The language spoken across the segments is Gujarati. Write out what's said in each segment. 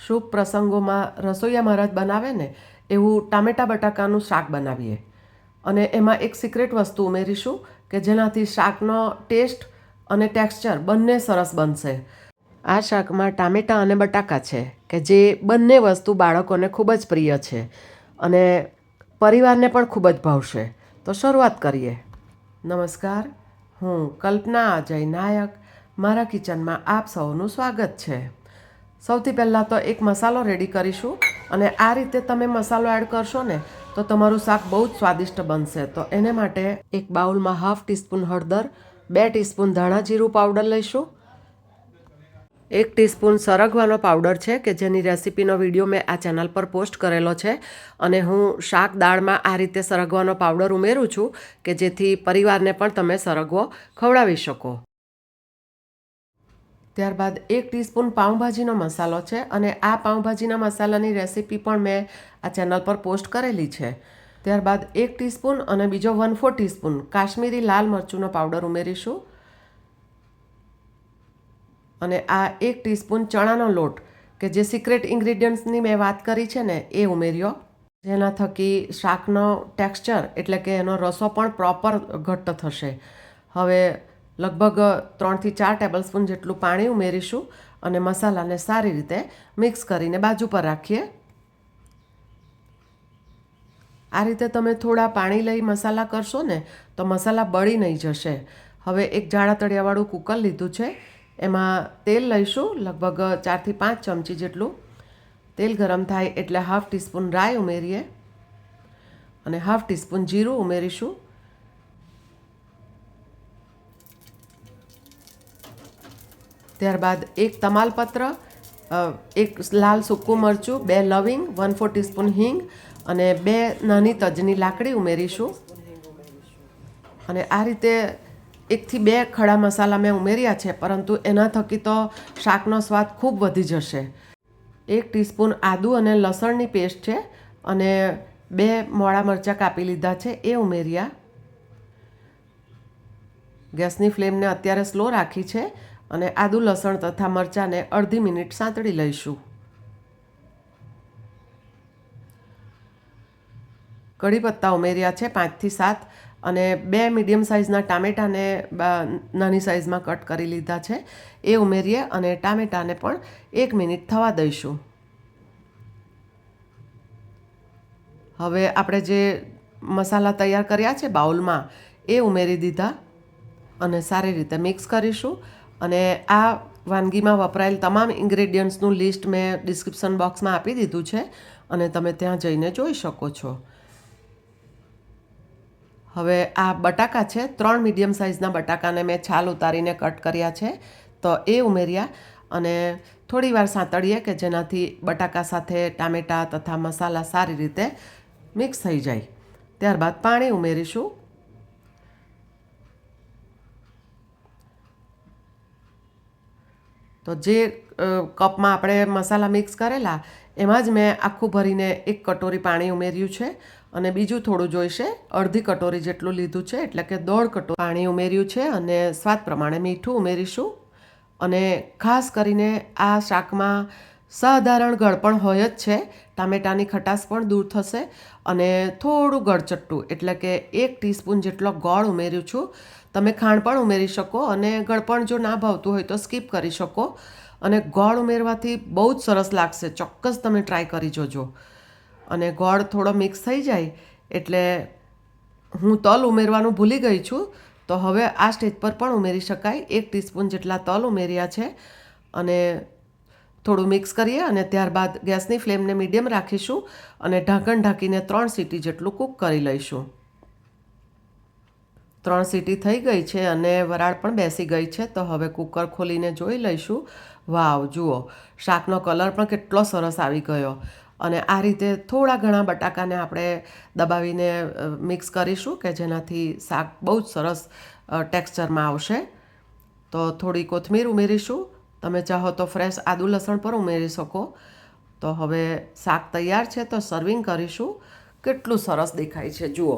શુભ પ્રસંગોમાં રસોઈયા મહારાજ બનાવે ને એવું ટામેટા બટાકાનું શાક બનાવીએ. અને એમાં એક સિક્રેટ વસ્તુ ઉમેરીશું કે જેનાથી શાકનો ટેસ્ટ અને ટેક્સચર બંને સરસ બનશે. આ શાકમાં ટામેટા અને બટાકા છે કે જે બંને વસ્તુ બાળકોને ખૂબ જ પ્રિય છે અને પરિવારને પણ ખૂબ જ ભાવશે. તો શરૂઆત કરીએ. નમસ્કાર, હું કલ્પના અજય નાયક. મારા કિચનમાં આપ સૌનું સ્વાગત છે. સૌથી પહેલાં તો એક મસાલો રેડી કરીશું અને આ રીતે તમે મસાલો એડ કરશો ને તો તમારું શાક બહુ જ સ્વાદિષ્ટ બનશે. તો એને માટે એક બાઉલમાં 1/2 ટીસ્પૂન હળદર, 2 ટીસ્પૂન ધાણા જીરું પાવડર લઈશું. 1 ટીસ્પૂન સરગવાનો પાવડર છે કે જેની રેસીપીનો વિડીયો મેં આ ચેનલ પર પોસ્ટ કરેલો છે અને હું શાક દાળમાં આ રીતે સરગવાનો પાવડર ઉમેરું છું કે જેથી પરિવારને પણ તમે સરગવો ખવડાવી શકો. ત્યારબાદ 1 ટીસ્પૂન પાઉંભાજીનો મસાલો છે અને આ પાઉંભાજીના મસાલાની રેસીપી પણ મેં આ ચેનલ પર પોસ્ટ કરેલી છે. ત્યારબાદ 1 ટીસ્પૂન અને બીજો 1/4 ટીસ્પૂન કાશ્મીરી લાલ મરચુંનો પાવડર ઉમેરીશું. અને આ 1 ટીસ્પૂન ચણાનો લોટ કે જે સિક્રેટ ઇન્ગ્રીડિયન્ટ્સની મેં વાત કરી છે ને એ ઉમેર્યો, જેના થકી શાકનો ટેક્સચર એટલે કે એનો રસો પણ પ્રોપર ઘટ્ટ થશે. હવે લગભગ 3 થી 4 ટેબલસ્પૂન જેટલું પાણી ઉમેરીશું અને મસાલાને સારી રીતે મિક્સ કરીને બાજુ પર રાખીએ. આ રીતે તમે થોડા પાણી લઈ મસાલા કરશો ને તો મસાલા બળી નહીં જશે. હવે એક જાડા તળિયાવાળું કુકર લીધું છે. એમાં તેલ લઈશું, લગભગ 4 થી 5 ચમચી જેટલું. તેલ ગરમ થાય એટલે 1/2 ટીસ્પૂન રાઈ ઉમેરીએ અને 1/2 ટીસ્પૂન જીરું ઉમેરીશું. ત્યારબાદ એક તમાલપત્ર, એક લાલ સૂકું મરચું, 2 લવિંગ, 1/4 ટીસ્પૂન હિંગ અને 2 નાની તજની લાકડી ઉમેરીશું. અને આ રીતે 1 થી 2 ખડા મસાલા મેં ઉમેર્યા છે, પરંતુ એના થકી તો શાકનો સ્વાદ ખૂબ વધી જશે. 1 ટીસ્પૂન આદું અને લસણની પેસ્ટ છે અને 2 મોળા મરચાં કાપી લીધા છે એ ઉમેર્યા. ગેસની ફ્લેમને અત્યારે સ્લો રાખી છે અને આદું લસણ તથા મરચાંને અડધી મિનિટ સાંતળી લઈશું. કઢી પત્તા ઉમેર્યા છે 5 થી 7 અને 2 મીડિયમ સાઇઝના ટામેટાને નાની સાઇઝમાં કટ કરી લીધા છે એ ઉમેરીએ અને ટામેટાને પણ 1 મિનિટ થવા દઈશું. હવે આપણે જે મસાલા તૈયાર કર્યા છે બાઉલમાં એ ઉમેરી દીધા અને સારી રીતે મિક્સ કરીશું. અને આ વાનગીમાં વપરાયેલ તમામ ઇન્ગ્રેડિયન્ટ્સનું લિસ્ટ મેં ડિસ્ક્રિપ્શન બોક્સમાં આપી દીધું છે અને તમે ત્યાં જઈને જોઈ શકો છો. હવે આ બટાકા છે, 3 મીડિયમ સાઇઝના બટાકાને મેં છાલ ઉતારીને કટ કર્યા છે તો એ ઉમેર્યા અને થોડી વાર સાંતળીએ કે જેનાથી બટાકા સાથે ટામેટાં તથા મસાલા સારી રીતે મિક્સ થઈ જાય. ત્યારબાદ પાણી ઉમેરીશું. તો જે કપમાં આપણે મસાલા મિક્સ કરેલા એમાં જ મેં આખું ભરીને 1 કટોરી પાણી ઉમેર્યું છે અને બીજું થોડું જોઈશે, અડધી કટોરી જેટલું લીધું છે એટલે કે 1/2 કટોરી પાણી ઉમેર્યું છે અને સ્વાદ પ્રમાણે મીઠું ઉમેરીશું. અને ખાસ કરીને આ શાકમાં સાધારણ ગળપણ હોય જ છે. ટામેટાની ખટાશ પણ દૂર થશે અને થોડું ગળચટ્ટું એટલે કે 1 ટીસ્પૂન જેટલો ગોળ ઉમેર્યું છું. તમે ખાંડ પણ ઉમેરી શકો અને ગળપણ જો ના ભાવતું હોય તો સ્કીપ કરી શકો. અને ગોળ ઉમેરવાથી બહુ જ સરસ લાગશે, ચોક્કસ તમે ટ્રાય કરી જોજો. અને ગોળ થોડો મિક્સ થઈ જાય એટલે હું તલ ઉમેરવાનું ભૂલી ગઈ છું, તો હવે આ સ્ટેજ પર પણ ઉમેરી શકાય. 1 ટીસ્પૂન જેટલા તલ ઉમેર્યા છે અને થોડું મિક્સ કરીએ અને ત્યારબાદ ગેસની ફ્લેમને મીડિયમ રાખીશું અને ઢાંકણ ઢાંકીને 3 સીટી જેટલું કૂક કરી લઈશું. 3 સીટી થઈ ગઈ છે અને વરાળ પણ બેસી ગઈ છે. તો હવે કુકર ખોલીને જોઈ લઈશું. વાવ, જુઓ શાકનો કલર પણ કેટલો સરસ આવી ગયો. અને આ રીતે થોડા ઘણા બટાકાને આપણે દબાવીને મિક્સ કરીશું કે જેનાથી શાક બહુ જ સરસ ટેક્સચરમાં આવશે. તો થોડી કોથમીર ઉમેરીશું. તમે ચાહો તો ફ્રેશ આદુ લસણ પણ ઉમેરી શકો. તો હવે શાક તૈયાર છે તો સર્વિંગ કરીશું. કેટલું સરસ દેખાય છે જુઓ.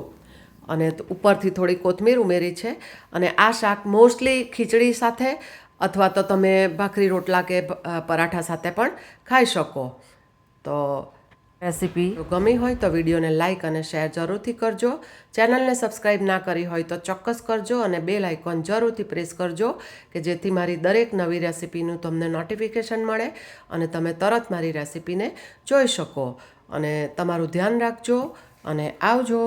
અને ઉપરથી થોડી કોથમીર ઉમેરી છે અને આ શાક મોસ્ટલી ખીચડી સાથે અથવા તો તમે ભાખરી રોટલા કે પરાઠા સાથે પણ ખાઈ શકો. તો રેસીપી ગમી હોય તો વિડીયોને લાઇક અને શેર જરૂરથી કરજો. ચેનલને સબસ્ક્રાઈબ ના કરી હોય તો ચોક્કસ કરજો અને બેલ આઇકોન જરૂરથી પ્રેસ કરજો કે જેથી મારી દરેક નવી રેસીપીનું તમને નોટિફિકેશન મળે અને તમે તરત મારી રેસીપીને જોઈ શકો. અને તમારું ધ્યાન રાખજો અને આવજો.